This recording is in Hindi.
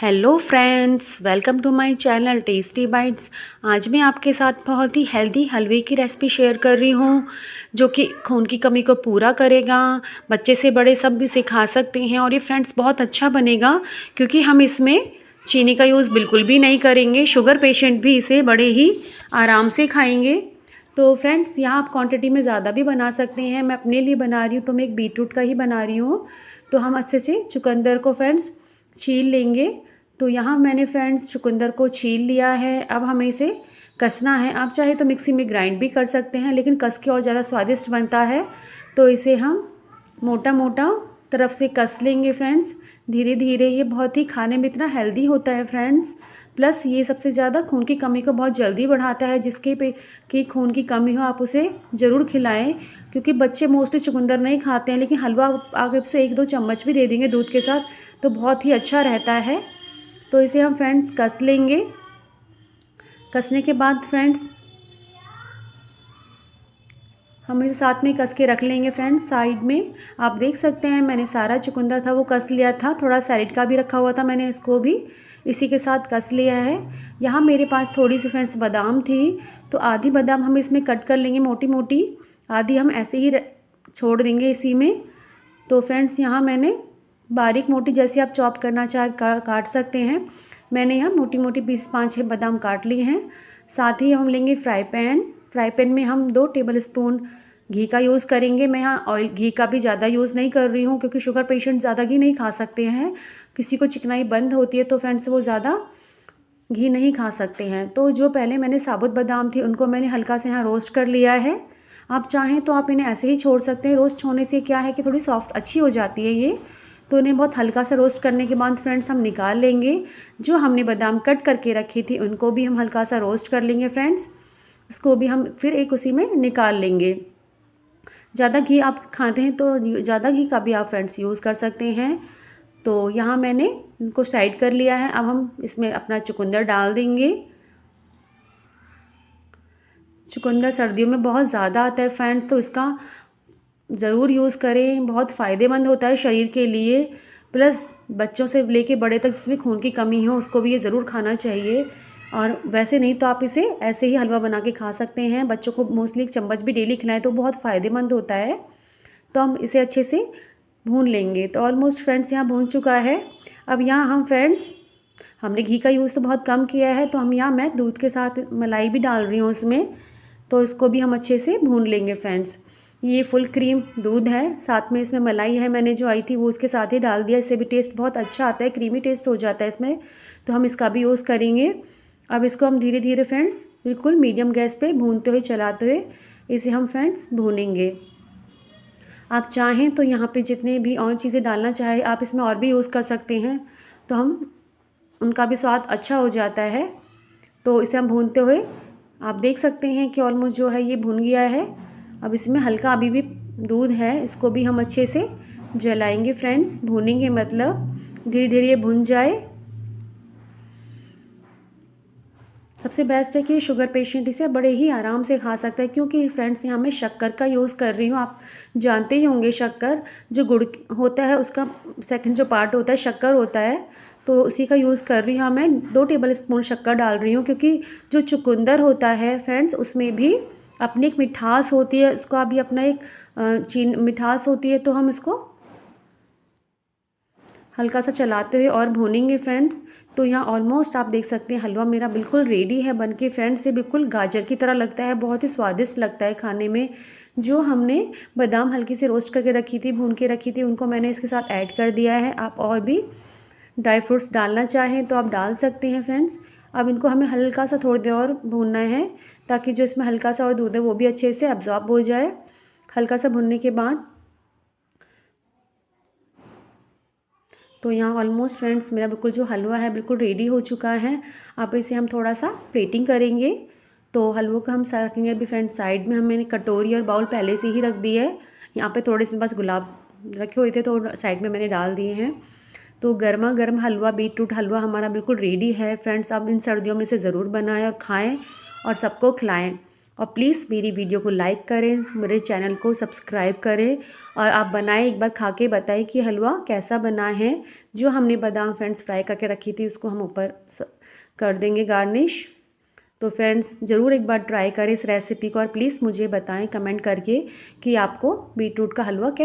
Hello friends, welcome to my channel tasty bites. आज मैं आपके साथ बहुत ही हेल्दी हलवे की रेसिपी शेयर कर रही हूँ जो कि खून की कमी को पूरा करेगा। बच्चे से बड़े सब भी इसे खा सकते हैं और ये फ्रेंड्स बहुत अच्छा बनेगा क्योंकि हम इसमें चीनी का यूज़ बिल्कुल भी नहीं करेंगे। शुगर पेशेंट भी इसे बड़े ही आराम से खाएँगे। तो फ्रेंड्स, यहाँ आप क्वांटिटी में ज़्यादा भी बना सकते हैं। मैं अपने लिए बना रही हूँ तो मैं एक बीटरूट का ही बना रही हूँ। तो हम अच्छे से चुकंदर को फ्रेंड्स छील लेंगे। तो यहाँ मैंने फ्रेंड्स चुकंदर को छील लिया है। अब हमें इसे कसना है। आप चाहे तो मिक्सी में ग्राइंड भी कर सकते हैं, लेकिन कस के और ज़्यादा स्वादिष्ट बनता है। तो इसे हम मोटा मोटा तरफ से कस लेंगे फ्रेंड्स, धीरे धीरे। ये बहुत ही खाने में इतना हेल्दी होता है फ्रेंड्स। प्लस ये सबसे ज़्यादा खून की कमी को बहुत जल्दी बढ़ाता है। जिसके पे कि खून की कमी हो आप उसे ज़रूर खिलाएं, क्योंकि बच्चे मोस्टली चुकंदर नहीं खाते हैं। लेकिन हलवा आगे से 1-2 चम्मच भी दे देंगे दूध के साथ तो बहुत ही अच्छा रहता है। तो इसे हम फ्रेंड्स कस लेंगे। कसने के बाद फ्रेंड्स हम इसे साथ में कस के रख लेंगे फ्रेंड्स साइड में। आप देख सकते हैं मैंने सारा चुकंदर था वो कस लिया था, थोड़ा सैलेड का भी रखा हुआ था, मैंने इसको भी इसी के साथ कस लिया है। यहाँ मेरे पास थोड़ी सी फ्रेंड्स बादाम थी, तो आधी बादाम हम इसमें कट कर लेंगे मोटी मोटी, आधी हम ऐसे ही छोड़ देंगे इसी में। तो फ्रेंड्स यहाँ मैंने बारीक मोटी जैसे आप चॉप करना चाहे काट सकते हैं। मैंने यहाँ मोटी मोटी पीस 5-6 बादाम काट लिए हैं। साथ ही हम लेंगे फ्राई पैन में हम 2 टेबलस्पून घी का यूज़ करेंगे। मैं यहाँ ऑयल घी का भी ज़्यादा यूज़ नहीं कर रही हूँ, क्योंकि शुगर पेशेंट ज़्यादा घी नहीं खा सकते हैं। किसी को चिकनाई बंद होती है तो फ्रेंड्स वो ज़्यादा घी नहीं खा सकते हैं। तो जो पहले मैंने साबुत बादाम थी उनको मैंने हल्का से यहाँ रोस्ट कर लिया है। आप चाहें तो आप इन्हें ऐसे ही छोड़ सकते हैं। रोस्ट होने से क्या है कि थोड़ी सॉफ्ट अच्छी हो जाती है ये। तो इन्हें बहुत हल्का सा रोस्ट करने के बाद फ्रेंड्स हम निकाल लेंगे। जो हमने बादाम कट करके रखी थी उनको भी हम हल्का सा रोस्ट कर लेंगे फ्रेंड्स। इसको भी हम फिर एक उसी में निकाल लेंगे। ज़्यादा घी आप खाते हैं तो ज़्यादा घी का भी आप फ्रेंड्स यूज़ कर सकते हैं। तो यहाँ मैंने इनको साइड कर लिया है। अब हम इसमें अपना चुकंदर डाल देंगे। चुकंदर सर्दियों में बहुत ज़्यादा आता है फ्रेंड्स, तो इसका ज़रूर यूज़ करें। बहुत फ़ायदेमंद होता है शरीर के लिए। प्लस बच्चों से लेके बड़े तक जिसमें खून की कमी हो उसको भी ये ज़रूर खाना चाहिए। और वैसे नहीं तो आप इसे ऐसे ही हलवा बना के खा सकते हैं। बच्चों को मोस्टली 1 चम्मच भी डेली खिलाएं तो बहुत फ़ायदेमंद होता है। तो हम इसे अच्छे से भून लेंगे। तो ऑलमोस्ट फ्रेंड्स यहाँ भून चुका है। अब यहाँ हम फ्रेंड्स हमने घी का यूज़ तो बहुत कम किया है, तो हम यहाँ मैं दूध के साथ मलाई भी डाल रही हूँ उसमें। तो इसको भी हम अच्छे से भून लेंगे फ्रेंड्स। ये फुल क्रीम दूध है, साथ में इसमें मलाई है मैंने जो आई थी वो उसके साथ ही डाल दिया। इससे भी टेस्ट बहुत अच्छा आता है, क्रीमी टेस्ट हो जाता है इसमें। तो हम इसका भी यूज़ करेंगे। अब इसको हम धीरे धीरे फ्रेंड्स बिल्कुल मीडियम गैस पे भूनते हुए चलाते हुए इसे हम फ्रेंड्स भूनेंगे। आप चाहें तो यहाँ पे जितने भी और चीज़ें डालना चाहे आप इसमें और भी यूज़ कर सकते हैं, तो हम उनका भी स्वाद अच्छा हो जाता है। तो इसे हम भूनते हुए आप देख सकते हैं कि ऑलमोस्ट जो है ये भुन गया है। अब इसमें हल्का अभी भी दूध है, इसको भी हम अच्छे से जलाएंगे फ्रेंड्स, भूनेंगे मतलब धीरे धीरे ये भुन जाए। सबसे बेस्ट है कि शुगर पेशेंट इसे बड़े ही आराम से खा सकता है, क्योंकि फ्रेंड्स यहाँ मैं शक्कर का यूज़ कर रही हूँ। आप जानते ही होंगे शक्कर जो गुड़ होता है उसका सेकंड जो पार्ट होता है शक्कर होता है, तो उसी का यूज़ कर रही हूँ। मैं 2 टेबलस्पून शक्कर डाल रही हूँ, क्योंकि जो चुकंदर होता है फ्रेंड्स उसमें भी अपनी एक मिठास होती है, उसका भी अपना एक मिठास होती है। तो हम इसको हल्का सा चलाते हुए और भूनेंगे फ्रेंड्स। तो यहाँ ऑलमोस्ट आप देख सकते हैं हलवा मेरा बिल्कुल रेडी है बन के फ्रेंड्स। ये बिल्कुल गाजर की तरह लगता है, बहुत ही स्वादिष्ट लगता है खाने में। जो हमने बादाम हल्की से रोस्ट करके रखी थी, भून के रखी थी, उनको मैंने इसके साथ ऐड कर दिया है। आप और भी ड्राई फ्रूट्स डालना चाहें तो आप डाल सकते हैं फ्रेंड्स। अब इनको हमें हल्का सा थोड़ी देर और भूनना है, ताकि जो इसमें हल्का सा और दूध है वो भी अच्छे से अब्जॉर्ब हो जाए। हल्का सा भुनने के बाद तो यहाँ ऑलमोस्ट फ्रेंड्स मेरा बिल्कुल जो हलवा है बिल्कुल रेडी हो चुका है। अब इसे हम थोड़ा सा प्लेटिंग करेंगे। तो हलवों का हम रखेंगे अभी फ्रेंड्स साइड में। मैंने कटोरी और बाउल पहले से ही रख दी है। यहाँ पे थोड़े से बस गुलाब रखे हुए थे तो साइड में मैंने डाल दिए हैं। तो गर्मा गर्म हलवा, बीटरूट हलवा हमारा बिल्कुल रेडी है फ्रेंड्स। आप इन सर्दियों में से ज़रूर बनाएं और खाएँ और सबको खिलाएँ। और प्लीज़ मेरी वीडियो को लाइक करें, मेरे चैनल को सब्सक्राइब करें और आप बनाएं, एक बार खा के बताएं कि हलवा कैसा बना है। जो हमने बादाम फ्रेंड्स फ्राई करके रखी थी उसको हम ऊपर कर देंगे गार्निश। तो फ्रेंड्स ज़रूर एक बार ट्राई करें इस रेसिपी को और प्लीज़ मुझे बताएं कमेंट करके कि आपको बीटरूट का हलवा